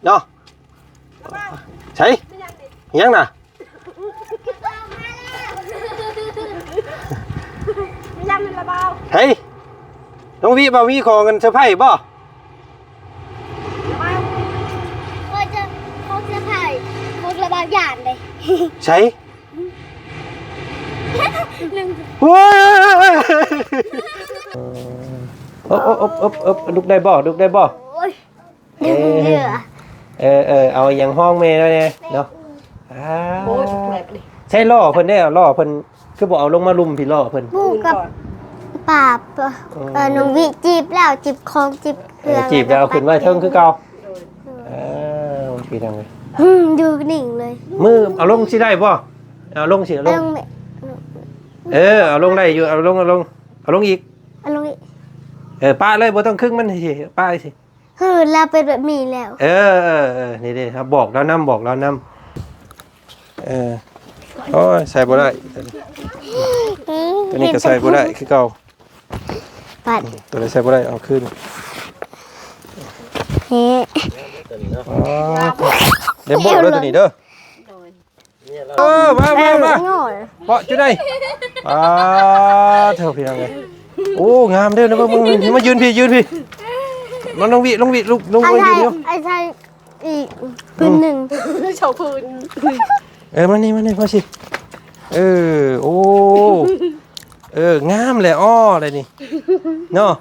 เนาะใช่ยังน่ะยังเป็นระเบาเฮ้ยน้องวิบ่มีของกันเซอร์ไพรส์บ่เขาจะถ่ายพวกระบาดหยาดเลยใช่ว้าวลุกได้บ่ลุกได้บ่เอาอย่างห้องเมย์แล้วเนี่ยเนาะใช่ล่อเพิ่นได้ล่อเพิ่นคือบอกเอาลงมาลุมพี่ล่อเพิ่นปูกับปาบน้องวิจีบแล้วจีบคองจีบเกลือจีบแล้วขึ้นไว้เทิงคือเก่าพี่ทำไงดูนิ่งเลยมือเอาลงสิได้บ่เอาลงสิเอาลงเอาลงได้อยู่เอาลงอีกเอาลงอีกป้าเลยบ่ต้องครึ่งมันสิป้าสิเราเป็นแบบนี้แล้วนี่ดิครับบอกแล้วนำโอ้ยใส่บ่ได้ตัวนี้ก็ใส่บ่ได้คือเก่าตัวนี้ใส่บ่ได้เอาขึ้นเดี๋ยวบอกเลยตัวนี้เด้อมาเพาะจุดไหนเท่าพี่ยังไงโอ้งามเด้อนะมึงมายืนพี่มันลงวิลุกลงไปยืนเดียวไอ้ชายอีกพื้นหนึ่งโชว์พื้นมานี่พ่อสิโอ้งามเลยอ้ออะไรนี่เนาะ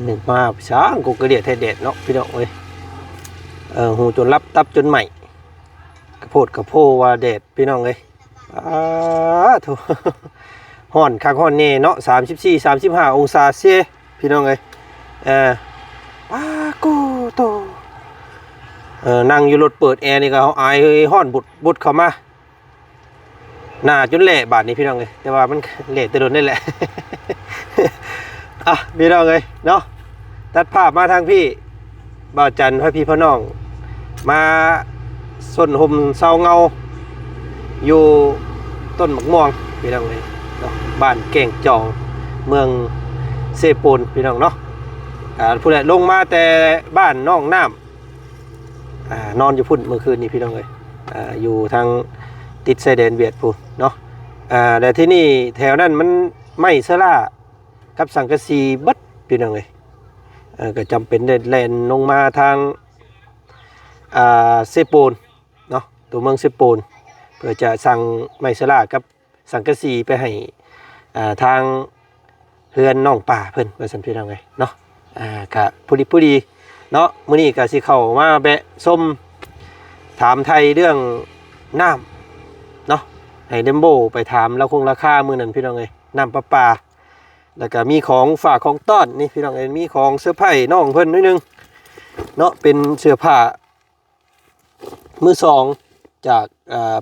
หนึ่งมาช้างกูกระเดียดไทยเด็ดเนาะพี่น้องเอ้ยหูจนรับตับจนใหม่กระโพดว่าเด็ดพี่น้องเอ้ยถูกห่อนคักห่อนเน่เนาะ34-35องศาเซพี่น้องเอ้ยกูโตนั่งอยู่รถเปิดแอร์นี่ก็เขาอายห่อนบุดเข้ามาหน้าจนเละบาดนี้พี่น้องเอ้ยแต่ว่ามันเละแต่โดนนี่แหละพี่น้องเอ้ยเนาะตัดภาพมาทางพี่บ่าวจันทร์พี่พ่อน้องมาส้นห่มเสาเงาอยู่ต้นหมกม่วงพี่น้องเลยเนาะบ้านเก่งจองเมืองเซปูนพี่น้องเนาะผู้ใดลงมาแต่บ้านน้องน้ำนอนอยู่พุ่นเมื่อคืนนี้พี่น้องเลยอยู่ทางติดชายแดนเวียดพูนเนาะแต่ที่นี่แถวนั้นมันไม่เสล่ากับสังกะสีบัดพี่น้องเลยก็จำเป็นได้แล่นลงมาทางเซปูนเนาะตัวเมืองเซปูนเพื่อจะสั่งไมซาร่ากับสังกะสีไปให้ทางเพื่อนน้องป่าเพิ่นว่าซั่นพี่น้องเอ้ยเนาะก็ผู้ดีเนาะมื้อนี้ก็สิเข้ามาแบะส้มถามไทยเรื่องน้ำเนาะให้เดมโบไปถามแล้วคงราคามื้อนั้นพี่น้องเอ้ยน้ำประปาแล้วก็มีของฝากของต้อนนี่พี่น้องเอ้ยมีของเสื้อผ้าน้องเพิ่นนิดนึงเนาะเป็นเสื้อผ้ามือสองจาก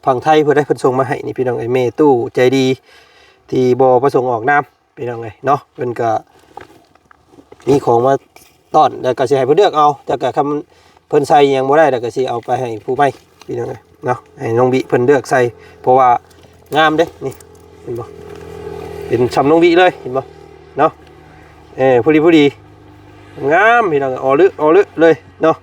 พังไทยเพื่อได้เพิ่นส่งมาให้นี่พี่น้องเอ้ยเมตู้ใจดีที่บ่ประสงค์ออกน้ำพี่น้องเอ้ยเนาะเพิ่นก็มีของมาต้อนแล้วก็สิให้เพิ่นเลือกเอาแต่ก็คำเพิ่นใส่ยังบ่ได้แล้วก็สิเอาไปให้ผู้ใหม่พี่น้องเอ้ยเนาะให้น้องบิเพิ่นเลือกใส่เพราะว่างามเด้นี่เห็นบ่เป็นชำน้องบิเลยเห็นบ่เนาะผู้ดีงามพี่น้องออลึเลยเนาะ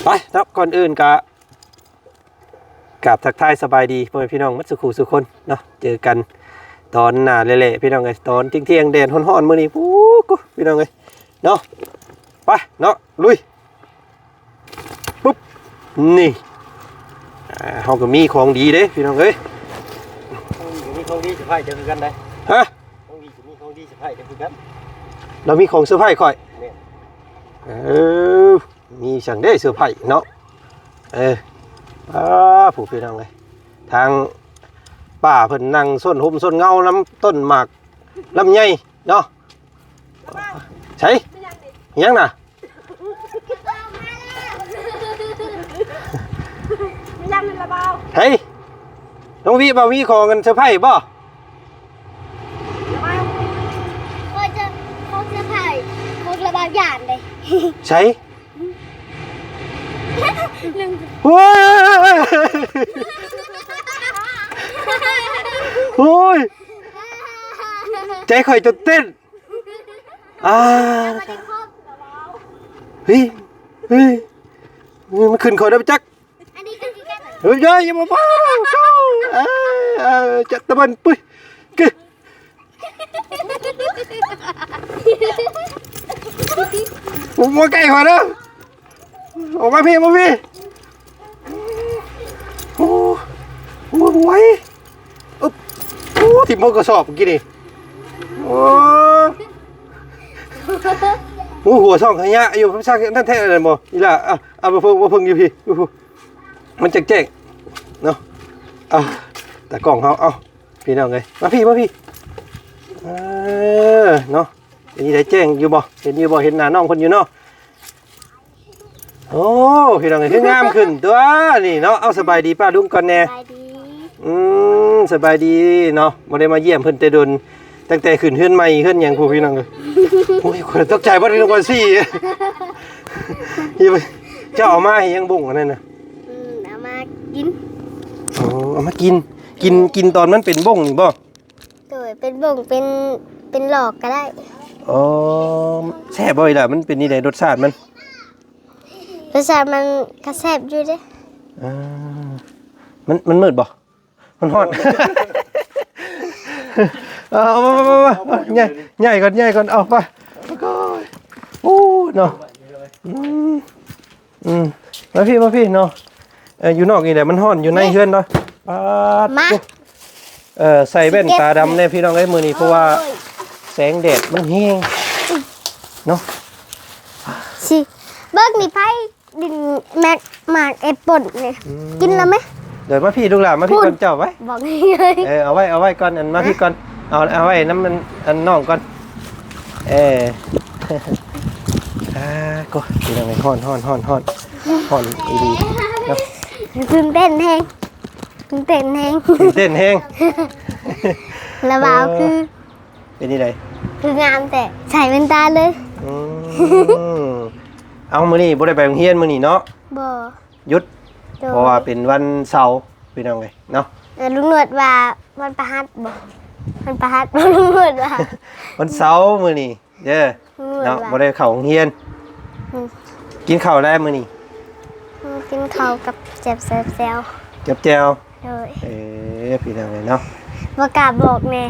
ไปครับก่อนอื่นกับทักทายสบายดีพ่อแม่พี่น้องมัดสุขุสุคนเนาะเจอกันตอนหน้าเละๆพี่น้องไงตอนเที่ยงแดดร้อนๆมื้อนี้ปุ๊กพี่น้องไงเนาะไปเนาะลุยปุ๊บนี่เฮาก็มีของดีเด้พี่น้องเอ้ยมีของดีเซอร์ไพรส์เจอกันได้ฮะของดีมีของดีเซอร์ไพรส์เจอกันเรามีของเซอร์ไพรส์ค่อยมีสั่งได้เสื้อผ้าเนาะผู้พี่น้องเลยทางป่าเพิ่นนั่งส้นห่มส้นเงาน้ำต้นหมากลำไยเนาะใช่ยังน่ะเฮ้ย น้องวิบ่มีของกันเซอร์ไพรส์บ่ ก็จะเขาจะถ่ายพวกระบาดหยาดเลย ใช่ หนึ่ง โอ้ยโอ้ยใจข่อยจนเต้นเฮ้ยเฮ้ยมันขึ้นคอได้ปะจัก อันนี้ก็คือแค่ เฮ้ยอย่ามาบ้าจัดตะบันปุ้ยกึผมมาใกล้กว่านะออกมาพี่โอ้โหไว้อุ๊บโอ้ที่มกระสอบเมื่อกี้นี่โอ้หัวช่องขยะอยู่พี่ช่างนั่นแท้เลยบ่อีล่ะเอามาเพิ่งอยู่พี่มันแจ๊กๆเนาะแต่กล่องเขาพี่น้องเลยมาพี่เนาะอันนี้ได้แจ้งอยู่บ่เห็นอยู่บ่เห็นหน้าน้องคนอยู่เนาะโอ้พี่น้องเลยคืองามขึ้นตัวนี่เนาะเอาสบายดีป้าลุงก่อนแน่ สบายดี สบายดีเนาะบ่ได้มาเยี่ยมเพิ่นแต่โดนตั้งแต่ขึ้นเฮือนใหม่เฮือนหยังผู้พี่น้องเลยโอ้ยคนตกใจบ่ได้ก่อนสิเจ้าเอามาให้ยังบุ้งอันนั้นน่ะ เอามากิน อ๋อเอามากินตอนมันเป็นบ้งนี่บ่ โดยเป็นบ่งเป็นหลอกก็ได้ อ๋อแซ่บบ่อยล่ะมันเป็นนี่ได้รสชาติมัน รสชาติมันกระแซบอยู่เด้ อ่ามันมืดบ่มันฮอดเอามาใหญ่ก่อนเอาไปโอ้เนาะมาพี่เนาะอยู่นอกนี่แหละมันฮ้อนอยู่ในเฮือนเนาะมา ใส่แว่นตาดำเนี่ยพี่น้องเอ้ยมื้อนี้เพราะว่าแสงแดดมันแห้งเนาะ สิเบิกนี่ไพ่ดินแม็กหมากแอปเปิ้ลเนี่ยกินแล้วไหม เดี๋ยวมาพี่ลูกหลานมาพี่ก่อนเจ้าไว้ บอกนี่เลย เอาไว้ก่อนอันมาพี่ก่อนเอาไว้น้ำมันอันน้องก่อนก็พี่น้องเอ้ยฮ้อนอีดีเนาะ ตื่นเต้นแฮงตื่นเต้นแฮง ตื่นเต้นแห้ง ระบาวคือ เป็นนี่ได คืองามแต่ใส่เป็นตาเลย เอามื้อนี้บ่ได้ไปโรงเรียนมื้อนี้เนาะ บ่ หยุด โดย เพราะว่าเป็นวันเสาร์พี่น้องเอ้ยเนาะ ลุงหนวดว่ามันประหัดบ่มันประหัดบ่ลุงหนวดว่า วันเสาร์มื้อนี้เด้อเนาะบ่ได้เข้าโรงเรียนกินข้าวแล้วมื้อนี้ กินข้าวกับเจ็บแซว จับแจว ๆโดย พี่น้องเอ้ยเนาะ บ่กล้าบอกแน่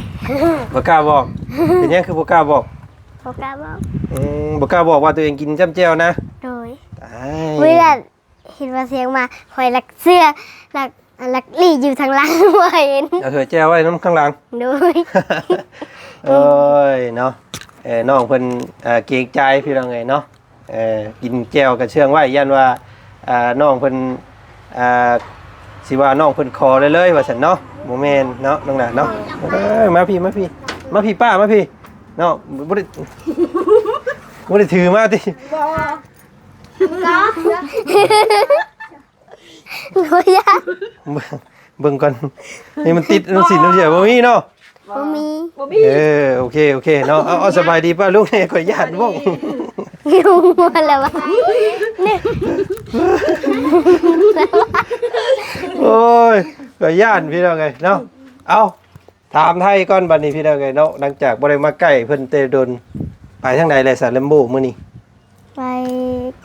บ่กล้าบอกเป็นหยังคือบ่กล้าบอก บ่กล้าบอก บ่กล้าบอกว่าตัวเองกินจ้ำแจวนะ โดย ตาย เวลาเห็นว่าเสียงมาคอยลักเสื้อลักลี่อยู่ทางหล่างบ่เห็น เอาเถอะแจวไว้น้ำข้างหลัง โดย เอ้ยเนาะน้องเพิ่นเกรงใจพี่น้องเอ้ยเนาะกินแจวกับเชื่องไว้ยันว่าน้องเพิ่นสิว่าน้องเพิ่นคอเลยว่าซั่นเนาะบ่แม่นเนาะน้องน่ะเนาะมาพี่ป้ามาพี่เนาะบ่ได้ถือมาติ โอ้ยยา เบิ่งก่อนนี่มันติดมันสินมันเสียบ่มีเนาะ บ่มี โอเคเนาะเอาสบายดีป่ะลูกเนี่ยข่อยญาติบ่ อยู่หมดแล้ววะเนี่ย โอ้ยข่อยญาติพี่น้องไงเนาะเอาถามไทยก่อนบัดนี้พี่น้องไงเนาะหลังจากบ่ได้มาใกล้เพิ่นเตดนไปทางใดแลสารเลมโบมื้อนี้ ไป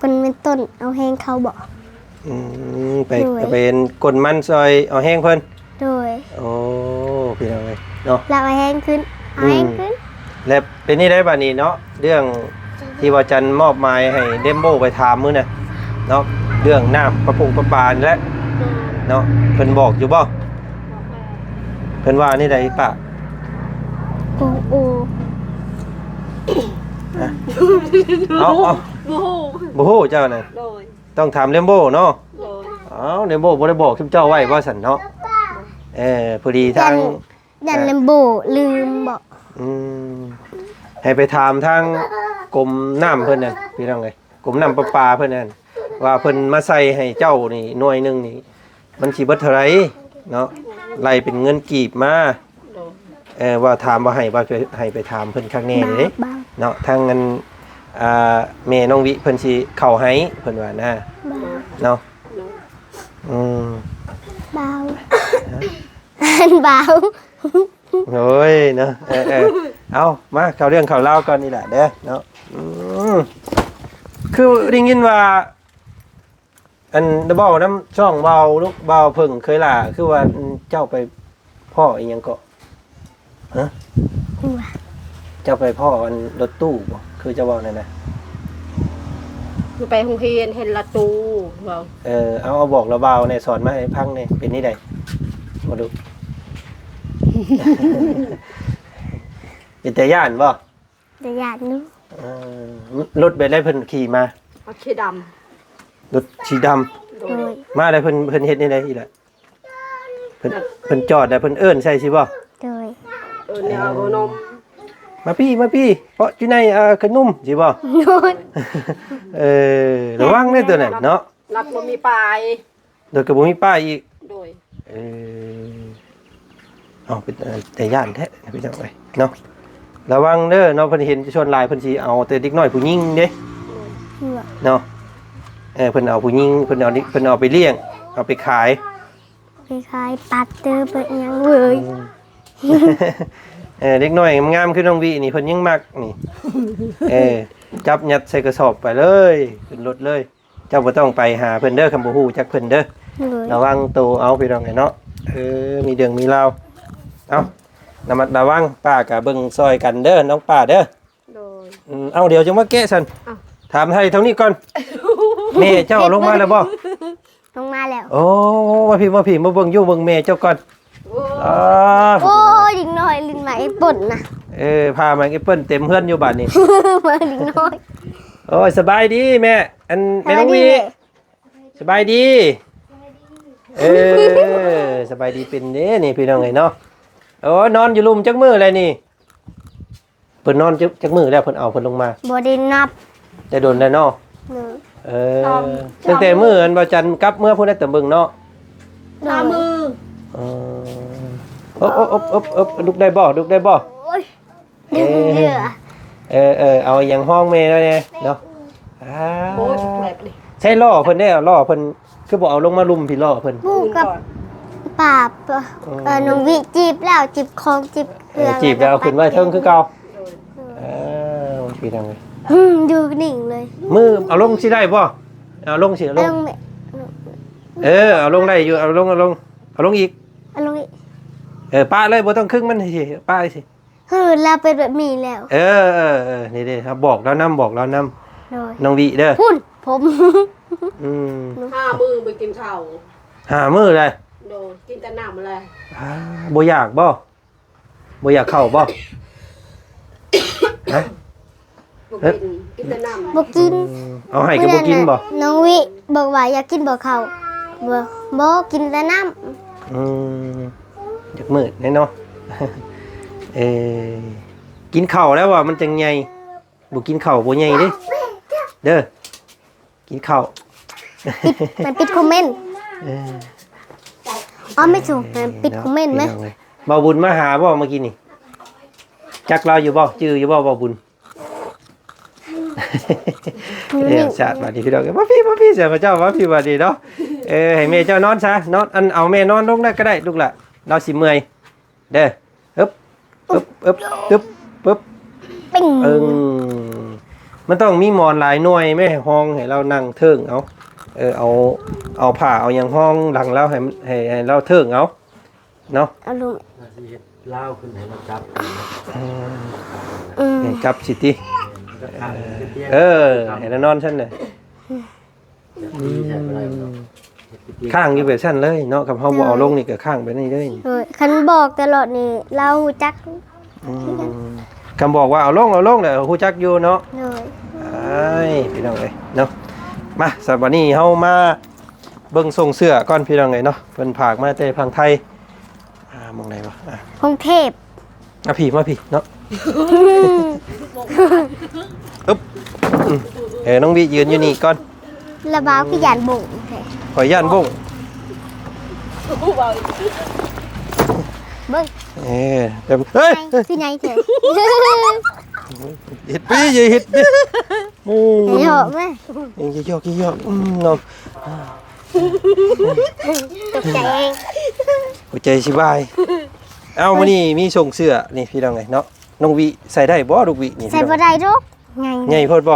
คนเป็นต้นเอาแห้งเขาบอก ไปเป็นกลมันซอยเอาแห้งเพิ่น โดย โอ้พี่น้องไงเนาะ เราเอาแห้งขึ้นเอาแห้งขึ้น และเป็นนี่ได้บัดนี้เนาะเรื่องที่ว่าจันมอบหมายให้เดมโบไปถามมื้อน่ะเนาะเรื่องน้ำประปานี่แหละเนาะเพิ่นบอกอยู่บ่เพิ่นว่านี่ได้ปะ โอ้โอ้ เอาบ่ฮู้เจ้าน่ะต้องถามเดมโบเนาะเดมโบบ่ได้บอกเจ้าไว้ว่าซั่นเนาะพอดีทาง ยันเลมโบลืมบอก ให้ไปถามทางกรมน้ำเพิ่นน่ะพี่น้องเอ้ยกรมน้ำประปาเพิ่นนั่นว่าเพิ่นมาใส่ให้เจ้านี่หน่วยนึงนี่มันสิเบิดเท่าไหร่เนาะ ไล่เป็นเงินกีบมา โดย ว่าถามว่าให้ไปถามเพิ่นข้างแน่เลย บ้า เนาะทางเงินแม่น้องวิเพิ่นสิเข้าให้เพิ่นว่านะ บ้า เนาะ โดย อืม เบาอันเบา โอ้ยเนาะเอามาเข้าเรื่องเข้าเล่าวก่อนนี่แหละเด้อเนาะคือได้ยินว่าอันเบาน้ำช่องเบาลูกเบาเพิ่งเคยล่ะคือว่าเจ้าไปพ่ออีหยังก็ฮะ หัว เจ้าไปพ่ออันรถตู้บ่คือจะบอกนั่นนะ คือไปโรงเรียนเห็นละตูเรา เอาบอกเราเบาในสอนมาให้พังเนี่ยเป็นนี่ใดมาดู เป็นแต่ย่านบ่ แต่อยากนู้ รถไปได้เพิ่นขี่มา เอาขี้ด รถสีดำ ำโด โด ย ย มาได้เพิ่นเฮ็ดนี่ได้อีกละเพิ่นจอดได้เพิ่นเอิ้นใช่สิบ่ โดย เนี่ยเอานม มาพี่เพราะอยู่ในขนมสิบ่ โดย ระวังเด้อตัวนั้นเนาะ รับบ่มีปลาย โดยก็บ่มีป้ายอีก โดย เอาเป็นแต่ย่านแท้พี่น้องเอ้ยเนาะระวังเด้อเนาะเพิ่นเห็นชนลายเพิ่นสิเอาแต่เด็กน้อยผู้หญิงเด้ หัว เนาะเพิ่นเอาผู้หญิงเพิ่นเอาไปเลี้ยงเอาไปขาย คล้ายๆปัดเตอร์เป็นยังเลย เด็กน้อยงามๆคือน้องวินี่เพิ่นยังมักนี่จับยัดใส่กระสอบไปเลยขึ้นรถเลย เจ้าบ่ต้องไปหาเพิ่นเด้อคำบ่ฮู้จักเพิ่นเด้อ เลย ระวังตัวเอาพี่น้องไอ้เนาะมีเดืองมีราวเอาระมัดระวังป้าก็เบิ่งซอยกันเด้อน้องป้าเด้อ โดย เอาเดี๋ยวจะมาแกะซั่น อ้าว ถามให้เท่านี้ก่อนแม่เจ้าลงมาแล้วบ่ ลงมาแล้ว โอ้มาพี่มาเบิ่งอยู่เบิ่งแม่เจ้าก่อน โอ้ อ๋อ โอ้ยดิงน้อยลินไหมป่นนะ พามาแอปเปิ้ลเต็มเฮือนอยู่บัดนี้ มาดิงน้อย โอ้ยสบายดีแม่อันแม่น้องวีสบายดีสบายดีเป็นเด้นี่พี่น้องไงเนาะโอ้นอนอยู่ลุมจักมืออะไรนี่เพิ่นนอนจักมือแล้วเพิ่นเอาเพิ่นลงมา บอดี้นับ แต่โดนแล้วเนาะ เลย ตั้งแต่มื้ออันบ่จันทร์กลับเมื่อพุ่นได้แต่เบิ่งเนาะ ตามือ อบลุกได้บ่ลุกได้บ่ โอ้ยดึงเหยื่อ เอาอย่างห้องแม่แล้วเนี่ยเนาะ โอ้ยแบบนี้ ใช่ล่อเพิ่นได้ล่อเพิ่นคือบ่เอาลงมาลุมพี่ล่อเพิ่น ปูกับป่าบน้องวิจีบแล้วจีบคองจีบเกลือ จีบแล้วขึ้นไว้เทิงคือเก่าพี่ทำไง ดูนิ่งเลย มือเอาลงสิได้บ่เอาลงสิเอาล เอา ง ลงไป เอาลงได้อยู่เอาลงอีก เอาลงอีก ป้าเลยบ่ต้องครึ่งมันสิป้าสิ เราเป็นแบบนี้แล้ว นี่ครับบอกแล้วนำบอกแล้วนำ โดย น้องวิเด้อ พุ่นผม 5 มือไปกินข้าว หามือเลย โดยกินแต่น้ำอะไร บ่อยากบ่อยากเข้าบ่ฮะ บ่กินแต่น้ำ บอกกิน เอาให้ก็บ่กินบ่ น้องวิบอกว่าอยากกินบ่เขาบอกกินแต่น้ อยากมืดแน่เนาะ กินข้าวแล้วว่ามันจังใหญ่บ่กินข้าวบ่ใหญ่เด้เด้อกินข้าว ำมันปิดคอมเมนต์อ๋อไม่ถูกมันปิดคอมเมนต์ไหม บ่บุญมาหาบ่เมื่อกี้นี่จักเราอยู่บ่จื้ออยู่บ่บุญชาติบัดนี้พี่น้องมาพี่เสียพระเจ้ามาพี่บัดนี้เนาะให้แม่เจ้านอนซะนอนอันเอาแม่นอนลงได้ก็ได้ลูกล่ะเราสิเมื่อยเด้อปึ๊บปึ๊บ ปิ้ง มันต้องมีหมอนหลายหน่วยแม่ห้องให้เรานั่งเทิงเอาเอาผ้าเอาอย่างห้องหลังแล้วให้เราเทิงเอาเนาะ เอาลง เล่าขึ้นให้เราจับ ให้จับสิติให้เรานอนชั้นเลยข้างอยู่แบบชั้นเลยเนาะกับเฮาบ่เอาลงนี่ก็ข้างไปนี่เลย คันบอกตลอดนี่เราจัก คำบอกว่าเอาลงเลยฮู้จักอยู่เนาะ เลย พี่น้องเอ้ยเนาะมาสัปดาห์นี้เฮามาเบิ่งส่งเสื้อก่อนพี่น้องเอ้ยเนาะเพิ่นผากมาแต่พังไทยมองไหนวะกรุงเทพ มาพี่เนาะอึ๊บน้องวิยืนอยู่นี่ก่อน ระบาวพี่ยานบ่งแท้ ขอย่านบ่ง เบิ่ง แบบเฮ้ย คือไงเถอะ เห็ดพี่อย่าเห็ดดิโอ้ ไอ้เหาะแม่ ยยอกยอกน้อง ตกใจเอง หัวใจสิบายเอามานี่มีส่งเสื้อนี่พี่น้องไงเนาะน้องวิใส่ได้บ่ลูกวินี่ ใส่บ่ได้ดอกไง ใหญ่โพดบ่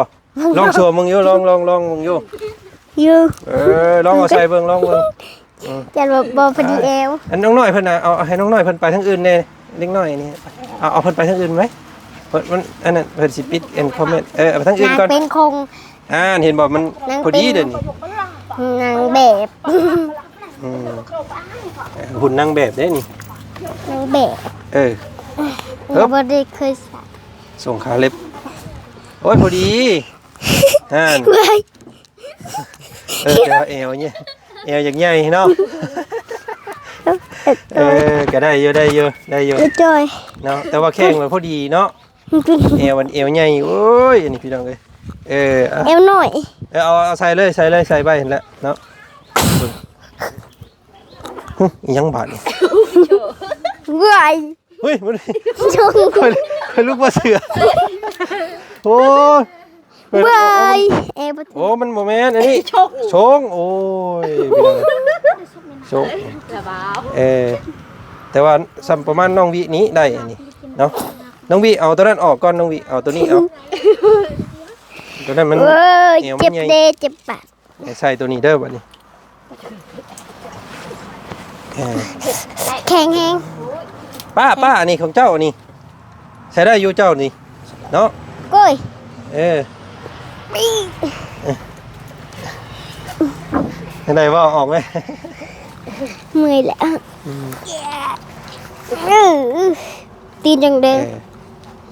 ลองโชว์มึงอยู่ลองมึงอยู่ อยู่ ลองเอาใส่เบิ่งลองเบิ่ง จะบ่พอดีเอว อันน้องน้อยเพิ่นน่ะเอาให้น้องน้อยเพิ่นไปทางอื่นแน่เล็กน้อยนี่เอาเพิ่นไปทางอื่นไหมเพิ่นมันอันนั้นเพิ่นสิปิดแอนคอมเมนต์เอาไปทางอื่น นาง ก่อน เป็นคง เห็นบ่มันพอดีเด้อนี่ นางแบบ หุ่นนางแบบเด้นี่ นางแบบ ครับ บ่ได้เคยใส่ ส่งขาเล็บโอ้ยพอดีนั่น เว้ย แต่ว่าเอวเนี่ยเอวอย่างใหญ่เนาะก็ได้เยอะจอย เนาะแต่ว่าแข้งมันพอดีเนาะเอวมันเอวใหญ่โอ้ยอันนี้พี่น้องเลยเอวหน่อย เอาใส่เลยใส่ไปเห็นแล้วเนาะยังบาดนี่ เว้ย เฮ้ยมัน ชง เคยลูกว่าเสือโอ้ย เว้ยเอว โอ้มันโมเมนต์อันนี้ชงโอ้ยพี่น้องชง ระบาด แต่ว่าสัมประมาณน้องวินี้ได้อันนี้เนาะน้องวิเอาตัวนั้นออกก่อนน้องวิเอาตัวนี้เอาตัวนั้นมัน เว้ย เหนียวมัน เจ็บ ใหญ่ เดเจ็บปาก ใส่ตัวนี้เด้อบัดนี้ แข็งแฮง ป้าอันนี้ของเจ้าอันนี้ใช้ได้อยู่เจ้านี่เนาะ ก้อย ได้ว่าออกไหม เมื่อยแล้วตีนจังเด้อ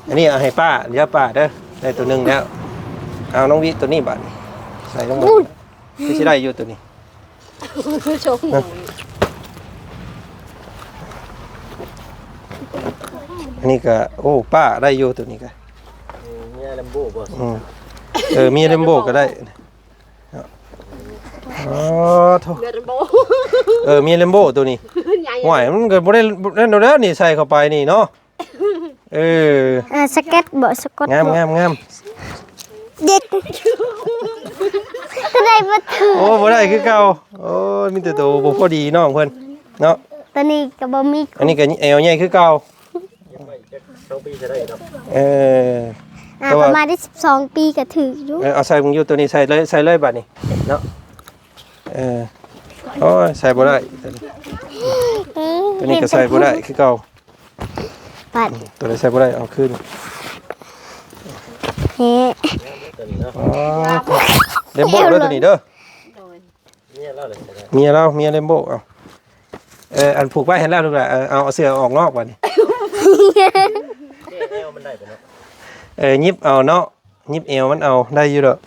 อันนี้เอาให้ป้าเดี๋ยวป้าเด้อได้ตัวหนึงแล้วเอาน้องวิตัวนี้บัดใส่ลงมาที่สิได้อยู่ตัวนี้ ชง อันนี้ก็โอ้ป้าได้อยู่ตัวนี้ก็ เมียลำโบ้บ่ มีเรมโบก็ได้อ๋อโถ เดือดโบ มีเรมโบตัวนี้ ใหญ่ ห่วยมันก็บ่ได้นั่นดอกแล้วนี่ใส่เข้าไปนี่เนาะสเก็ตบ่สกอต งาม เด็กก็ได้บ่ถือ โอ้บ่ได้คือเก่าโอ้ยมีแต่ตัวบ่พอดีน้องเพิ่นเนาะ ตอนนี้ก็บ่มี อันนี้ก็เอวใหญ่คือเก่า 2 ปีจะได้เนาะ ประมาณได้12 ปีก็ถืออยู่ เอาใส่มึงอยู่ตัวนี้ใส่เลยบัดนี้เนาะโอ้ยใส่บ่ได้ตัวนี้ก็ใส่บ่ได้คือเก่า ปัด ตัวนี้ใส่บ่ได้เอาขึ้น เฮ้ ตัวนี้เนาะ อ๋อเรมโบ้เด้อตัวนี้เด้อ เมียเล่าเลยจะได้ เมียเรมโบ้เอาอันผูกไว้เห็นแล้วลูกหล่ะเอาเสื้อออกนอกบัดนี้ แอวมันได้บ่เนาะ ยิบเอาเนาะยิบเอวมันเอาได้อยู่ดอก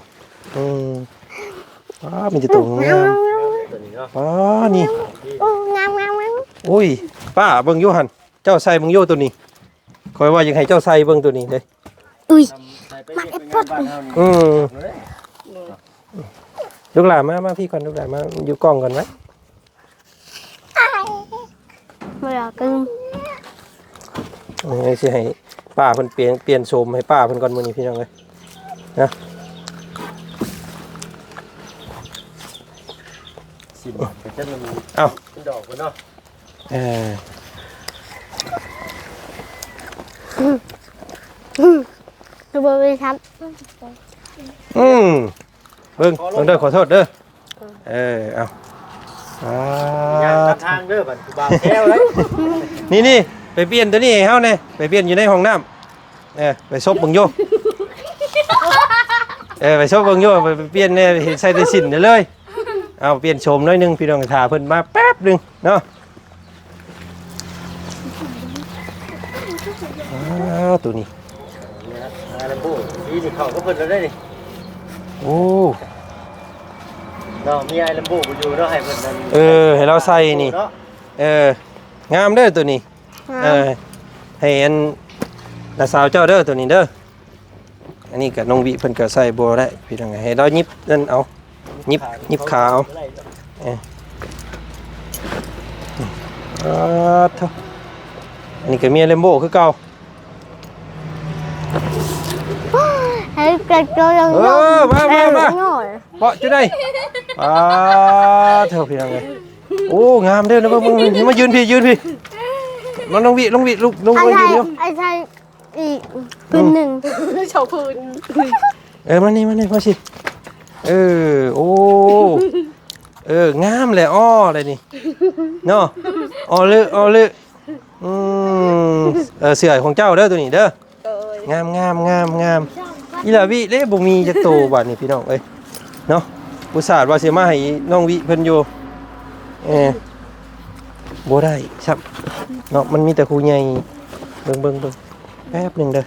มีแต่ตัวงาม ตัวนี้เนาะ นี่ งาม อุ้ยป้าเบิ่งอยู่หั่นเจ้าใส่เบิ่งอยู่ตัวนี้คอยว่าอยากให้เจ้าใส่เบิ่งตัวนี้เด้ อุ้ย ใส่ไปเฮ็ดเป็นงานบ้านเฮานี่ ลูกหลานมาพี่ก่อนลูกหลานมาอยู่กล้องก่อนไหม บ่รอกัน สิให้ป้าเพิ่นเปลี่ยนโฉมให้ป้าเพิ่นก่อนมื้อนี้พี่น้องเอ้ยนะ สิบ่เป็นจังมัน เอ้า เป็นดอกบ่เนาะ ดูบ่ไปครับ เบิ่งเด้อขอโทษเด้อเอา ย่างตามทางเด้อบัดกูบ่าวแก้วเลย นี่ไปเปลี่ยนตัวนี้ให้เฮาแน่ไปเปลี่ยนอยู่ในห้องน้ำไปซบเบิ่งโยไปซบเบิ่งโยไปเปลี่ยนเนี่ยใส่ได้สิ้นเด้อเลยเอาเปลี่ยนโฉมหน่อยนึงพี่น้องท่าเพิ่นมาแป๊บนึงเนาะตัวนี้ ลำโบ้สีนี่เข้าก็เพิ่นแล้วได้นี่ โอ้ เนาะมีไอ้ลำโบ้บ่อยู่เนาะให้เพิ่นนั่น ให้เราใส่นี่ เนาะ งามเด้อตัวนี้ให้อันน้าสาวเจ้าเด้อตัวนี้เด้ออันนี้ก็น้องวิเพิ่นก็ใส่บ่ได้พี่น้องให้เรายิบนั่นเอายิบขาเอาเท่า อันนี้ก็เมียเลมโบคือเก่า ให้กระโจน เออมา โง่ เปาะจะได้เท่าพี่น้องเลยโอ้งามเด้อนะมึงมายืนพี่มันลงวิลูกลง ไอ้ ไป ชาย ยืนเดียว ไอ้ชายอีกพื้นหนึ่ง ชาวพื้น มานี่มาสิโอ้งามเลยอ้อเลยนี่เนาะอ้อเลยเสือของเจ้าเด้อตัวนี้เด้องามอีหล่าวิเล่บ่มีจักโตบัดนี่พี่น้องเอ้ยเนาะอุตส่าห์ว่าสิมาให้น้องวิเพิ่นอยู่บ่ได้ครับเนาะมันมีแต่ครูใหญ่เบิ่งแป๊บนึงเด้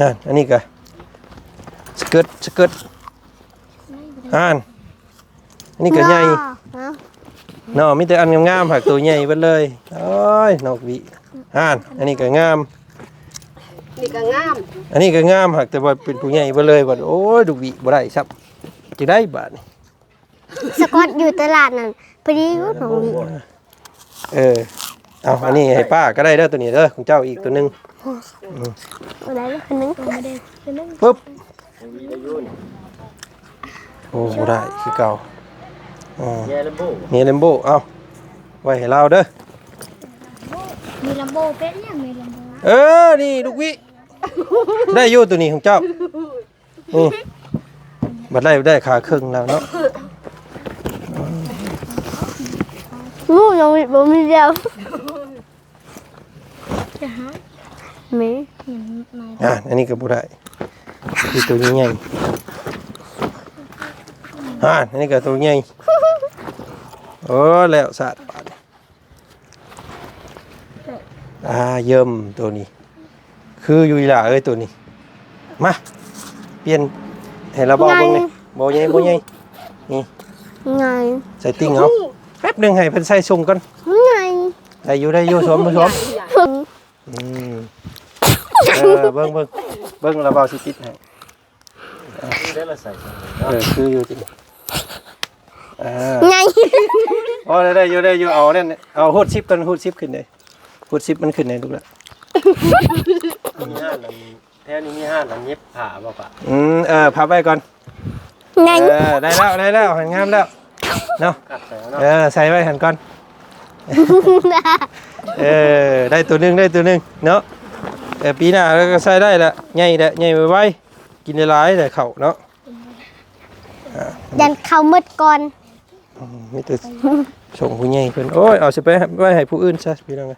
ออันนี้ก็สเกิร์ตอันนี้ก็ใหญ่เนาะมีแต่อันงามๆผักตัวใหญ่เบิดเลยโอ้ยนกวิอันนี้ก็งาม นี่ก็งาม อันนี้ก็งามหักแต่ว่าเป็นผู้ใหญ่เบิดเลยบัดโอ้ยดุวิบ่ได้ครับจะได้บาดนี่ สกอตอยู่ตลาดนั่นพอดีก็ของวิ เอาอันนี้ให้ป้าก็ได้เด้อตัวนี้เด้อของเจ้าอีกตัวนึง อะไรคนนึง ปึ๊บโอ้บ่ได้คือเก่า แย่ลำโบ นี่เลมโบเอาไว้ให้เราเด้อ มีลำโบเป็นยังมีลำโบ นี่ลูกวิได้อยู่ตัวนี้ของเจ้านี่บัดได้ขาครึ่งแล้วเนาะ งูยังมีเดียวมี อันนี้ก็บ่ได้อีตัวนี้ใหญ่อันนี้ก็ตัวใหญ่โอ้แล้วสะบาดเยิ่มตัวนี้คืออยู่อีหล่าเอ้ยตัวนี้มาเปลี่ยนให้เราเบาเบิ่งนี่บ่ใหญ่นี่ ไง ใส่ติ้งเอาแป๊บนึงให้เพิ่นใส่ส่งก่อน ไง ได้อยู่สมเบิ่งเราเบาสิติดให้ ได้ละใส่ คืออยู่จริงไง ได้อยู่เอานั่นเอาฮูดซิปกันฮูดซิปขึ้นได้ฮูดซิปมันขึ้นได้ลูกละ มีห้าลำแท้นี้มีห้าลำเย็บผ้าบ่ปะ พับไว้ก่อน ไง ได้แล้วหันงามแล้วเนาะ กัดใส่เนาะ ใส่ไว้หันก่อนได้ตัวนึงเนาะปีหน้าเราก็ใส่ได้ละใหญ่ไว้กินได้หลายแต่เข่าเนาะ ยันเข้ามืดก่อน มีแต่ส่งผู้ใหญ่เพิ่นโอ้ยเอาสิไปไว้ให้ผู้อื่นซะพี่น้อง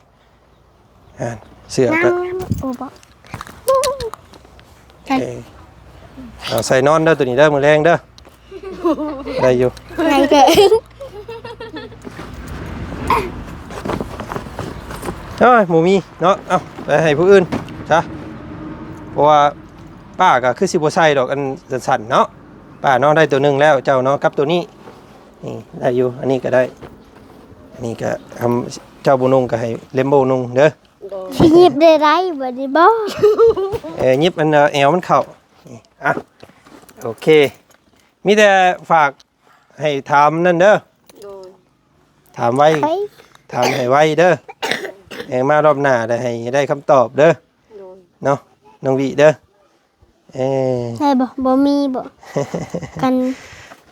เสื้อก็ โอ้บอก เอาใส่นอนเด้อตัวนี้เด้อมื้อแรงเด้อได้อยู่ ไงเด็ก หมูมีเนาะเอาไปให้ผู้อื่นจ้ะเพราะว่าป้าก็คือสิบ่ใส่ดอกอันสั่นๆเนาะป้าเนาะได้ตัวนึงแล้วเจ้าเนาะกับตัวนี้นี่ได้อยู่อันนี้ก็ได้อันนี้ก็ทำเจ้าบุญงก็ให้เลมโบนุงเด้อ ที่หยิบได้ไรบ่ได้บ่ ยิบอันแอวมันเข้านี่โอเคมีแต่ฝากให้ถามนั่นเด้อถามไว้ถามให้ไว้เด้อมารอบหน้าได้คำตอบเด้อเนาะน้องวิเด้อได้บ่มีบ่กัน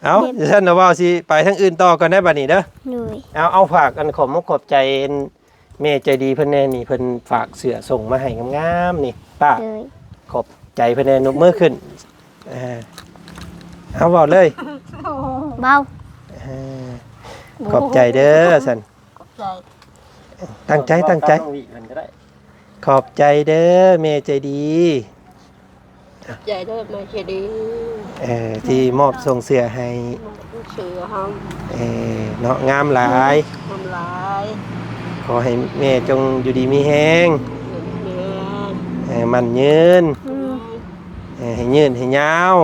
เอาเดี๋ยวท่านเอาว่าสิไปทางอื่นต่อกันได้บัดนี้เด้อ หน่วย เอาฝากกันขอบใจแม่ใจดีเพิ่นแน่นี่เพิ่นฝากเสื้อส่งมาให้งามๆนี่ป้า เลย ขอบใจเพิ่นแน่นกมือขึ้นเอาเว้าเลย เบา ขอบใจเด้อสันตั้งใจ ต้องวิมันก็ได้ ขอบใจเด้อแม่ใจดี ใหญ่ได้มาเฉดี ที่มอบส่งเสื้อให้ เสือห้อง เนาะงามหลาย ทำลาย ขอให้แม่จงอยู่ดีมีแฮง เนื้อ มันยืนให้ยืนให้ยาว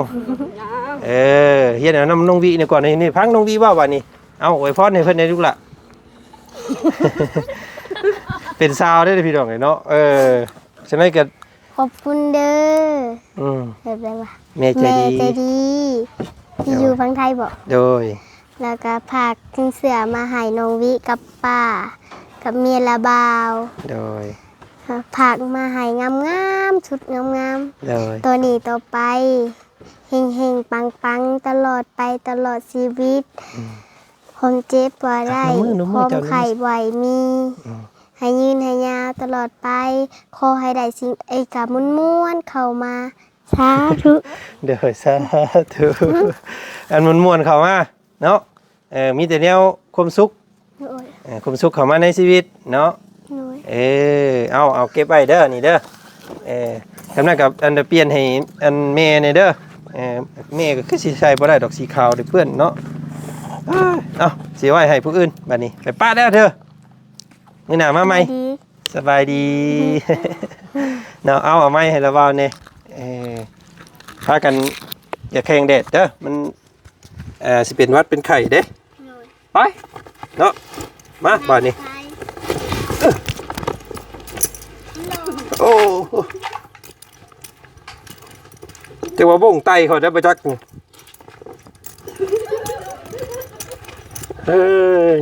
เฮียนเอาน้ำน้องวีเนี่ยก่อนนี่พังน้องวีว่าวันนี้เอาอวยพรให้เพิ่นได้ลูกละ เป็นซาวได้พี่น้องเนาะฉะนั้นก็ ขอบคุณเด้อ แบบ ได้ว่า แม่ใจ แม่ ดี ใจดีที่อยู่ฝั่งไทยบ่ โดย แล้วก็พากถึงเสือมาให้น้องวิกับป้ากับเมียละบาว โดย เฮ ผักมาให้งามๆชุดงาม เลย ๆตัวนี้ต่อไปเฮงๆปังๆตลอดไปตลอดชีวิตผมเจ็บบ่ได้ผมไข่บ่อยมี ให้ยืนให้ยาวตลอดไปขอให้ได้สิ่งไอ้กะม้วนๆเข้ามาสาธุ เดี๋ยวสาธุอันม่วนๆเข้ามาเนาะมีแต่แนวความสุข โอ้ย ความสุขเข้ามาในชีวิตเนาะ โอ้ย เอาเก็บไว้เด้อนี่เด้อกำลังกับอันเปลี่ยนให้อันแม่นี่เด้อแม่ก็คือสิใช้บ่ได้ดอกสีขาวเด้อเพื่อนเนาะเอาสิไว้ให้ผู้อื่นบัดนี้ไปป้าเด้อเธอมื้อหน้ามาใหม่ ดี สบายดี เนาะเอาไม้ให้ระเบาเนี่ยพากันอย่าแข่งแดดเด้อมันสิเป็นหวัดเป็นไข่เด้ไปเนาะมาบ่านี้โอ้แต่ว่าบ่งไตเขาได้ไปจัก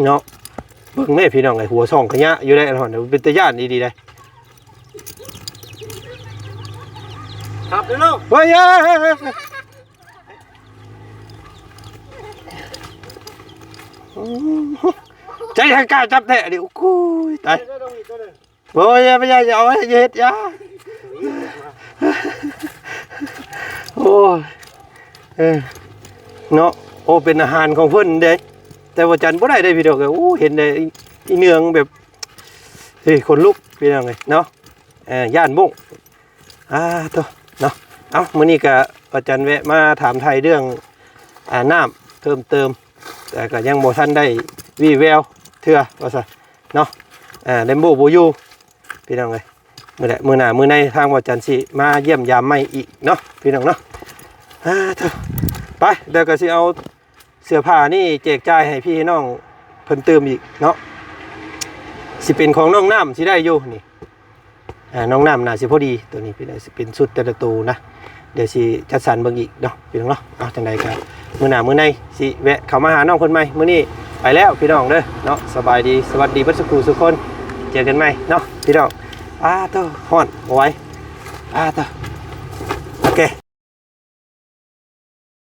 เนาะเบิ่งแม่พี่น้องไอ้หัวช่องขยะอยู่ได้อันหอนเดี๋ยวเป็นตะย่านดีๆได้ ครับเร็ว เฮ้ยใจทางกล้าจับแท้ดิโอ้ยตายโอ้ยไม่ใช่เอาไว้เย็ดยาโอ้ยเนาะโอ้เป็นอาหารของเพิ่นเด้แต่ว่าจันบ่ได้ได้พี่ดอกโอ้เห็นได้อีเนืองแบบเฮ้ยคนลุกพี่น้องเนาะย่านบุ้งตัวเนาะเอามื้อนี้ก็อาจารย์แวะมาถามไทยเรื่องน้ำเพิ่มเติมแต่ก็ยังบ่ทันได้วี่แววเทื่อว่าซะเนาะเลมโบบ่อยู่พี่น้องเอ้ยมื้อหน้ามื้อในทางอาจารย์สิมาเยี่ยมยามใหม่อีกเนาะพี่น้องเนาะไปเดี๋ยวก็สิเอาเสื้อผ้านี่แจกจ่ายให้พี่น้องเพิ่นเติมอีกเนาะสิเป็นของน้องน้ำสิได้อยู่นี่น้องน้ำน่าสิพอดีตัวนี้เป็นชุดแต่ละตัวนะเดี๋ยวสิจัดสรรเบิ่งอีกเนาะพี่น้องเนาะเอาจังใดก็มื้อหน้ามื้อในสิแวะเข้ามาหาน้องคนใหม่มื้อนี้ไปแล้วพี่น้องเด้อเนาะสบายดีสวัสดีเบิดสุขทุกคนเจอกันใหม่เนาะพี่น้องตัวฮ้อนเอาไว้ตัวโอเค